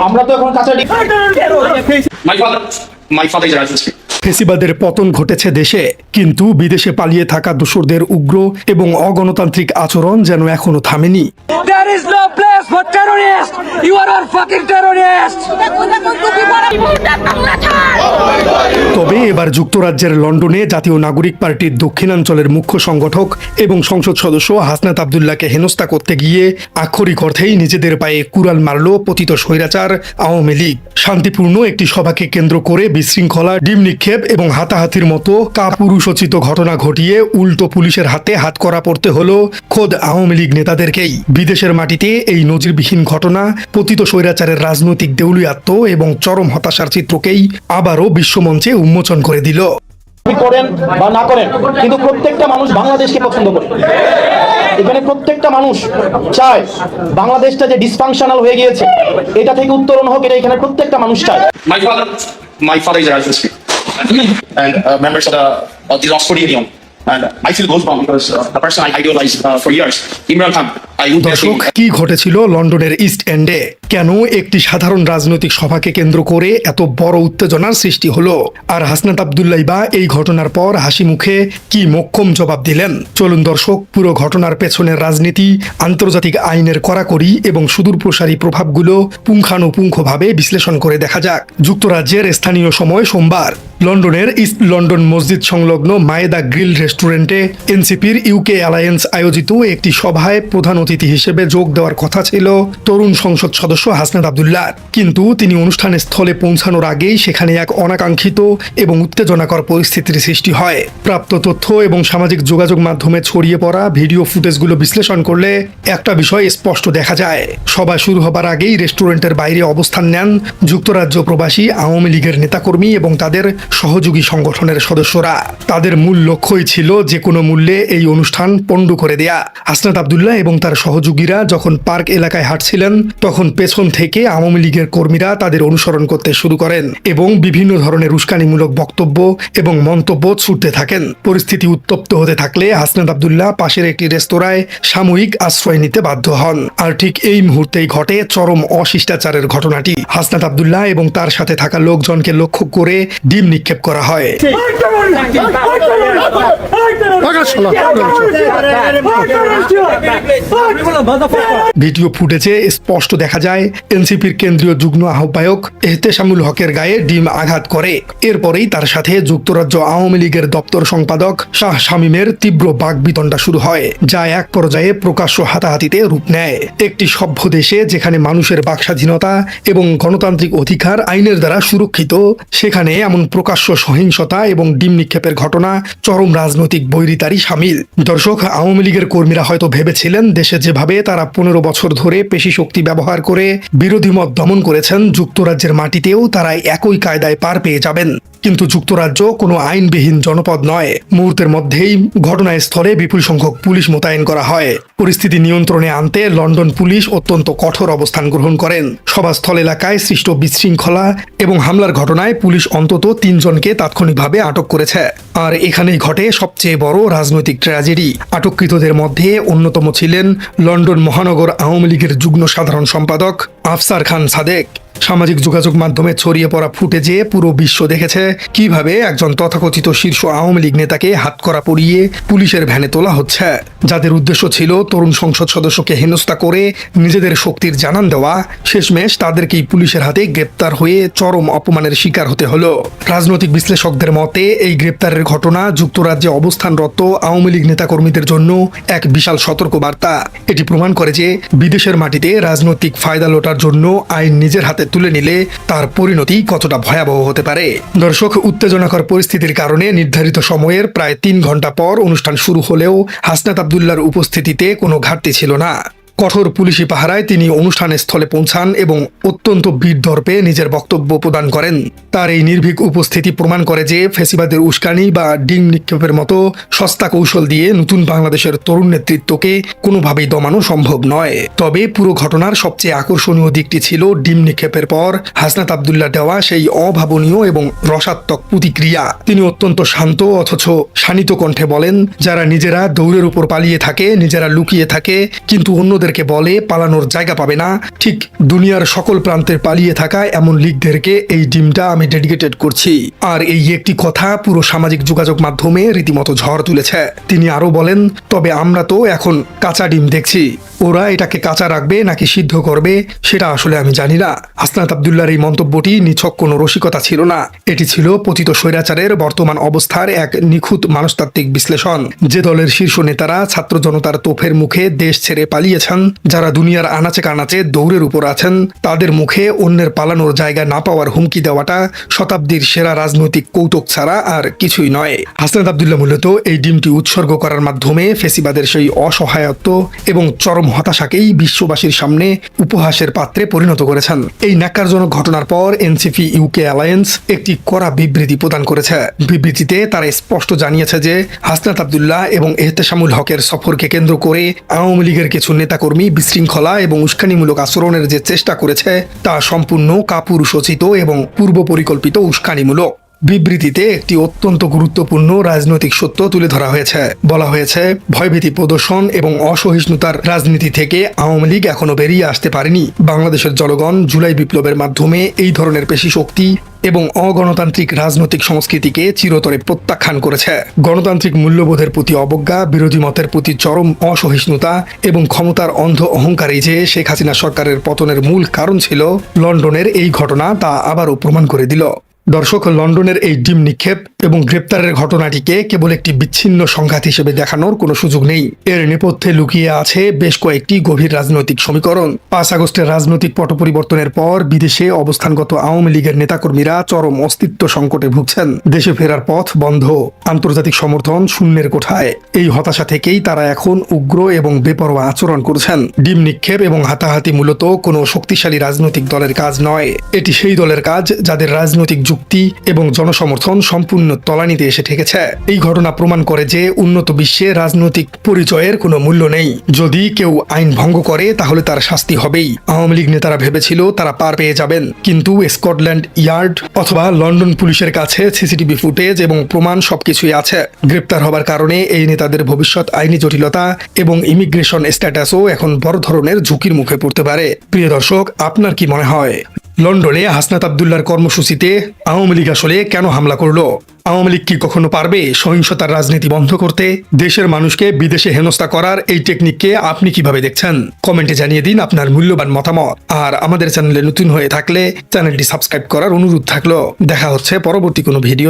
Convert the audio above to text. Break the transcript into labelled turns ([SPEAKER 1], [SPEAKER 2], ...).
[SPEAKER 1] আমরা তো এখন কাছাকাছি মাই ফাদার ইজ রাজনীতি।
[SPEAKER 2] ফেসিবাদের পতন ঘটেছে দেশে, কিন্তু বিদেশে পালিয়ে থাকা দোসরদের উগ্র এবং অগণতান্ত্রিক আচরণ যেন এখনো থামেনি।
[SPEAKER 3] There is no place for terrorists. You are all fucking terrorists.
[SPEAKER 2] তবে এবার যুক্তরাজ্যের লন্ডনে জাতীয় নাগরিক পার্টির দক্ষিণাঞ্চলের মুখ্য সংগঠক এবং সংসদ সদস্য হাসনাত আব্দুল্লাহকে হেনস্থা করতে গিয়ে আক্ষরিক অর্থেই নিজেদের পায়ে কুড়াল মারল পতিত স্বৈরাচার আওয়ামী লীগ। শান্তিপূর্ণ একটি সভাকে কেন্দ্র করে বিশৃঙ্খলা, ডিম নিক্ষেপ এবং হাতাহাতির মতো কাপুরুষোচিত ঘটনা ঘটিয়ে উল্টো পুলিশের হাতে হাতকড়া পড়তে হলো খোদ আওয়ামী লীগ নেতাদেরকেই। বিদেশের মাটিতে এই নজিরবিহীন ঘটনা পতিত স্বৈরাচারের রাজনৈতিক দেউলিয়াত্ম এবং চরম হতাশার চিত্রকেই আবারও বিশ্বমঞ্চে উন্মোচন করে দিল।
[SPEAKER 1] করেন বা না করেন, কিন্তু প্রত্যেকটা মানুষ বাংলাদেশকে পছন্দ করে। এখানে প্রত্যেকটা মানুষ চায় বাংলাদেশটা যে ডিসফাংশনাল হয়ে গিয়েছে এটা থেকে উত্তরণ হোক, এটা এখানে প্রত্যেকটা মানুষ চায়। মাই ফাদার ইজ রাজনীতি and members of the Oxford Union, and I feel goosebumps because the person I idolized for years, Imran Khan.
[SPEAKER 2] দর্শক, কি ঘটেছিল লন্ডনের ইস্ট এন্ডে? কেন একটি সাধারণ রাজনৈতিক সভাকে কেন্দ্র করে এত বড় উত্তেজনার সৃষ্টি হলো? আর হাসনাত আব্দুল্লাহ বা এই ঘটনার পর হাসি মুখে কি মোক্ষম জবাব দিলেন? চলুন দর্শক, পুরো ঘটনার পেছনের রাজনীতি, আন্তর্জাতিক আইনের কড়াকড়ি এবং সুদূরপ্রসারী প্রভাবগুলো পুঙ্খানুপুঙ্খভাবে বিশ্লেষণ করে দেখা যাক। যুক্তরাজ্যের স্থানীয় সময় সোমবার লন্ডনের ইস্ট লন্ডন মসজিদ সংলগ্ন মায়েদা গ্রিল রেস্টুরেন্টে এনসিপির ইউকে অ্যালায়েন্স আয়োজিত একটি সভায় প্রধান অতিথি হিসেবে যোগ দেওয়ার কথা ছিল তরুণ সংসদ সদস্য হাসনাত আব্দুল্লাহ, কিন্তু তিনি অনুষ্ঠানের স্থলে পৌঁছানোর আগেই সেখানে এক অনাকাঙ্ক্ষিত এবং উত্তেজনাকর পরিস্থিতির সৃষ্টি হয়। প্রাপ্ত তথ্য এবং সামাজিক যোগাযোগ মাধ্যমে ছড়িয়ে পড়া ভিডিও ফুটেজগুলো বিশ্লেষণ করলে একটা বিষয় স্পষ্ট দেখা যায়। সভা শুরু হবার আগেই রেস্টুরেন্টের বাইরে অবস্থান নেন যুক্তরাজ্য প্রবাসী আওয়ামী লীগের নেতাকর্মী এবং তাদের সহযোগী সংগঠনের সদস্যরা। তাদের মূল লক্ষ্যই ছিল যে কোনো মূল্যে এই অনুষ্ঠান পণ্ড করে দেয়া। হাসনাত আব্দুল্লাহ এবং তার সহযোগীরা যখন পার্ক এলাকায় হাঁটছিলেন তখন পেছন থেকে আওয়ামী লীগের কর্মীরা তাদের অনুসরণ করতে শুরু করেন এবং বিভিন্ন ধরনের উস্কানিমূলক বক্তব্য এবং মন্তব্য ছুটতে থাকেন। পরিস্থিতি উত্তপ্ত হতে থাকলে হাসনাত আব্দুল্লাহ পাশের একটি রেস্তোরাঁয় সাময়িক আশ্রয় নিতে বাধ্য হন। আর ঠিক এই মুহূর্তেই ঘটে চরম অশিষ্টাচারের ঘটনাটি। হাসনাত আব্দুল্লাহ এবং তার সাথে থাকা লোকজনকে লক্ষ্য করে ডিম নিক্ষেপ করা হয়। ভিডিও ফুটেজে স্পষ্ট দেখা যায় এনসিপির কেন্দ্রীয় যুগ্ম আহ্বায়ক এহতেশামুল হকের গায়ে ডিম আঘাত করে। এরপরেই তার সাথে যুক্তরাজ্য আওয়ামী লীগের দপ্তর সম্পাদক শাহ শামীমের তীব্র বাকবিতণ্ডা শুরু হয়, যা এক পর্যায়ে প্রকাশ্য হাতাহাতিতে রূপ নেয়। একটি সভ্য দেশে যেখানে মানুষের বাকস্বাধীনতা এবং গণতান্ত্রিক অধিকার আইনের দ্বারা সুরক্ষিত, সেখানে এমন প্রকাশ্য সহিংসতা এবং ডিম নিক্ষেপের ঘটনা চরম রাজনৈতিক বৈরিতারই সামিল। দর্শক, আওয়ামী লীগের কর্মীরা হয়তো ভেবেছিলেন দেশে যেভাবে তারা 15 বছর ধরে পেশি শক্তি ব্যবহার করে বিরোধী মত দমন করেছেন, যুক্তরাজ্যের মাটিতেও তারা একই কায়দায় পার পেয়ে যাবেন। কিন্তু যুক্তরাজ্য কোনো আইনবিহীন জনপদ নয়। মুহূর্তের মধ্যেই ঘটনাস্থলে বিপুল সংখ্যক পুলিশ মোতায়েন করা হয়। পরিস্থিতি নিয়ন্ত্রণে আনতে লন্ডন পুলিশ অত্যন্ত কঠোর অবস্থান গ্রহণ করেন। সভাস্থল এলাকায় সৃষ্ট বিশৃঙ্খলা এবং হামলার ঘটনায় পুলিশ অন্তত 3 জনকে তাৎক্ষণিকভাবে আটক করেছে। আর এখানেই ঘটে সবচেয়ে বড় রাজনৈতিক ট্র্যাজেডি। আটককৃতদের মধ্যে অন্যতম ছিলেন লন্ডন মহানগর আওয়ামী লীগের যুগ্ম সাধারণ সম্পাদক আফসার খান সাদেক। সামাজিক যোগাযোগ মাধ্যমে ছড়িয়ে পড়া ফুটেজে পুরো বিশ্ব দেখেছে কিভাবে একজন তথাকথিত শীর্ষ আওয়ামী লীগ নেতাকে হাতকড়া পরিয়ে পুলিশের ভ্যানে তোলা হচ্ছে, যাদের উদ্দেশ্য ছিল তরুণ সংসদ সদস্যকে হেনস্থা করে নিজেদের শক্তির জানান দেওয়া। শেষমেশ তাদেরকেই পুলিশের হাতে গ্রেপ্তার হয়ে চরম অপমানের শিকার হতে হলো। রাজনৈতিক বিশ্লেষকদের মতে এই গ্রেপ্তারের ঘটনা যুক্তরাজ্যে অবস্থানরত আওয়ামী লীগ নেতাকর্মীদের জন্য এক বিশাল সতর্কবার্তা। এটি প্রমাণ করে যে বিদেশের মাটিতে রাজনৈতিক ফায়দা লোটার জন্য আইন নিজের হাতে তুলে নিলে তার পরিণতি কতটা ভয়াবহ হতে পারে। দর্শক, উত্তেজনাকর পরিস্থিতির কারণে নির্ধারিত সময়ের প্রায় 3 ঘন্টা পর অনুষ্ঠান শুরু হলেও হাসনাত আব্দুল্লাহর উপস্থিতিতে কোনো ঘাটতি ছিল না। কঠোর পুলিশি পাহারায় তিনি অনুষ্ঠানের স্থলে পৌঁছান এবং অত্যন্ত বীর দর্পে নিজের বক্তব্য প্রদান করেন। তার এই নির্ভীক উপস্থিতি প্রমাণ করে যে ফ্যাসিবাদের উস্কানি বা ডিম নিক্ষেপের মতো সস্তা কৌশল দিয়ে নতুন বাংলাদেশের তরুণ নেতৃত্বকে কোনোভাবেই দমানো সম্ভব নয়। তবে পুরো ঘটনার সবচেয়ে আকর্ষণীয় দিকটি ছিল ডিম নিক্ষেপের পর হাসনাত আব্দুল্লাহ দেওয়া সেই অভাবনীয় এবং রসাত্মক প্রতিক্রিয়া। তিনি অত্যন্ত শান্ত অথচ শানিত কণ্ঠে বলেন, যারা নিজেরা দৌড়ের উপর পালিয়ে থাকে, নিজেরা লুকিয়ে থাকে, কিন্তু অন্যদের ছাত্রদেরকে বলে পালানোর জায়গা পাবে না, ঠিক দুনিয়ার সকল প্রান্তের পালিয়ে থাকা এমন লীগদেরকে এই ডিমটা আমি ডেডিকেটেড করছি। আর এই একটি কথা পুরো সামাজিক যোগাযোগ মাধ্যমে রীতিমতো ঝড় তুলেছে। তিনি আরো বলেন, তবে আমরা তো এখন কাঁচা ডিম দেখছি, ওরা এটাকে কাঁচা রাখবে নাকি সিদ্ধ করবে সেটা আসলে আমি জানি না। হাসনাত আব্দুল্লাহর এই মন্তব্যটি নিছক কোনো রসিকতা ছিল না, এটি ছিল পতিত স্বৈরাচারের বর্তমান অবস্থার এক নিখুঁত মনস্তাত্ত্বিক বিশ্লেষণ। যে দলের শীর্ষ নেতারা ছাত্র জনতার তোপের মুখে দেশ ছেড়ে পালিয়েছেন, যারা দুনিয়ার আনাচে কানাচে দৌড়ের উপর আছেন, তাদের মুখে অন্যের পালানোর জায়গা না পাওয়ার হুমকি দেওয়াটা শতাব্দীর সেরা রাজনৈতিক কৌতুক ছাড়া আর কিছুই নয়। হাসনাত আব্দুল্লাহ মূলত এই ডিমটি উৎসর্গ করার মাধ্যমে ফেসিবাদের সেই অসহায়ত্ব এবং চরম হতাশাকেই বিশ্ববাসীর সামনে উপহাসের পাত্রে পরিণত করেছেন। এই ন্যাক্কারজনক ঘটনার পর এনসিপি ইউকে অ্যালায়েন্স একটি কড়া বিবৃতি প্রদান করেছে। বিবৃতিতে তারা স্পষ্ট জানিয়েছে যে হাসনাত আব্দুল্লাহ এবং এহতেশামুল হকের সফরকে কেন্দ্র করে আওয়ামী লীগের কিছু নেতাকর্মী বিশৃঙ্খলা এবং উস্কানিমূলক আচরণের যে চেষ্টা করেছে তা সম্পূর্ণ কাপুরুষোচিত এবং পূর্ব পরিকল্পিত উস্কানিমূলক। বিবৃতিতে একটি অত্যন্ত গুরুত্বপূর্ণ রাজনৈতিক সত্য তুলে ধরা হয়েছে। বলা হয়েছে, ভয়ভীতি প্রদর্শন এবং অসহিষ্ণুতার রাজনীতি থেকে আওয়ামী লীগ এখনো বেরিয়ে আসতে পারেনি। বাংলাদেশের জনগণ জুলাই বিপ্লবের মাধ্যমে এই ধরনের পেশি শক্তি এবং অগণতান্ত্রিক রাজনৈতিক সংস্কৃতিকে চিরতরে প্রত্যাখ্যান করেছে। গণতান্ত্রিক মূল্যবোধের প্রতি অবজ্ঞা, বিরোধী মতের প্রতি চরম অসহিষ্ণুতা এবং ক্ষমতার অন্ধ অহংকারই যে শেখ হাসিনা সরকারের পতনের মূল কারণ ছিল, লন্ডনের এই ঘটনা তা আবারও প্রমাণ করে দিল। দর্শক, লন্ডনের এই ডিম নিক্ষেপ এবং গ্রেপ্তারের ঘটনাটিকে কেবল একটি বিচ্ছিন্ন সংঘাত হিসেবে দেখানোর কোনো সুযোগ নেই। এর নেপথ্যে লুকিয়ে আছে বেশ কয়েকটি গভীর রাজনৈতিক সমীকরণ। 5 আগস্টের রাজনৈতিক পট পরিবর্তনের পর বিদেশে অবস্থানগত আওয়ামী লীগের নেতাকর্মীরা চরম অস্তিত্ব সংকটে ভুগছেন। দেশে ফেরার পথ বন্ধ, আন্তর্জাতিক সমর্থন শূন্যের কোঠায়। এই হতাশা থেকেই তারা এখন উগ্র এবং বেপরোয়া আচরণ করছেন। ডিম নিক্ষেপ এবং হাতাহাতি মূলত কোনো শক্তিশালী রাজনৈতিক দলের কাজ নয়, এটি সেই দলের কাজ যাদের রাজনৈতিক যুক্তি এবং জনসমর্থন সম্পূর্ণ তলানিতে এসে ঠেকেছে। এই ঘটনা প্রমাণ করে যে উন্নত বিশ্বে রাজনৈতিক পরিচয়ের কোনো মূল্য নেই। যদি কেউ আইন ভঙ্গ করে তাহলে তার শাস্তি হবেই। আওয়ামী লীগ নেতারা ভেবেছিল তারা পার পেয়ে যাবেন, কিন্তু স্কটল্যান্ড ইয়ার্ড অথবা লন্ডন পুলিশের কাছে সিসিটিভি ফুটেজ এবং প্রমাণ সবকিছুই আছে। গ্রেপ্তার হবার কারণে এই নেতাদের ভবিষ্যৎ আইনি জটিলতা এবং ইমিগ্রেশন স্ট্যাটাসও এখন বড় ধরনের ঝুঁকির মুখে পড়তে পারে। প্রিয় দর্শক, আপনার কি মনে হয় লন্ডনে হাসনাত আব্দুল্লাহর কর্মসূচিতে আওয়ামী লীগ আসলে কেন হামলা করলো? আওয়ামী লীগ কি কখনো পারবে সহিংসতার রাজনীতি বন্ধ করতে? দেশের মানুষকে বিদেশে হেনস্থা করার এই টেকনিককে আপনি কিভাবে দেখছেন? কমেন্টে জানিয়ে দিন আপনার মূল্যবান মতামত। আর আমাদের চ্যানেলে নতুন হয়ে থাকলে চ্যানেলটি সাবস্ক্রাইব করার অনুরোধ থাকলো। দেখা হচ্ছে পরবর্তী কোনো ভিডিও।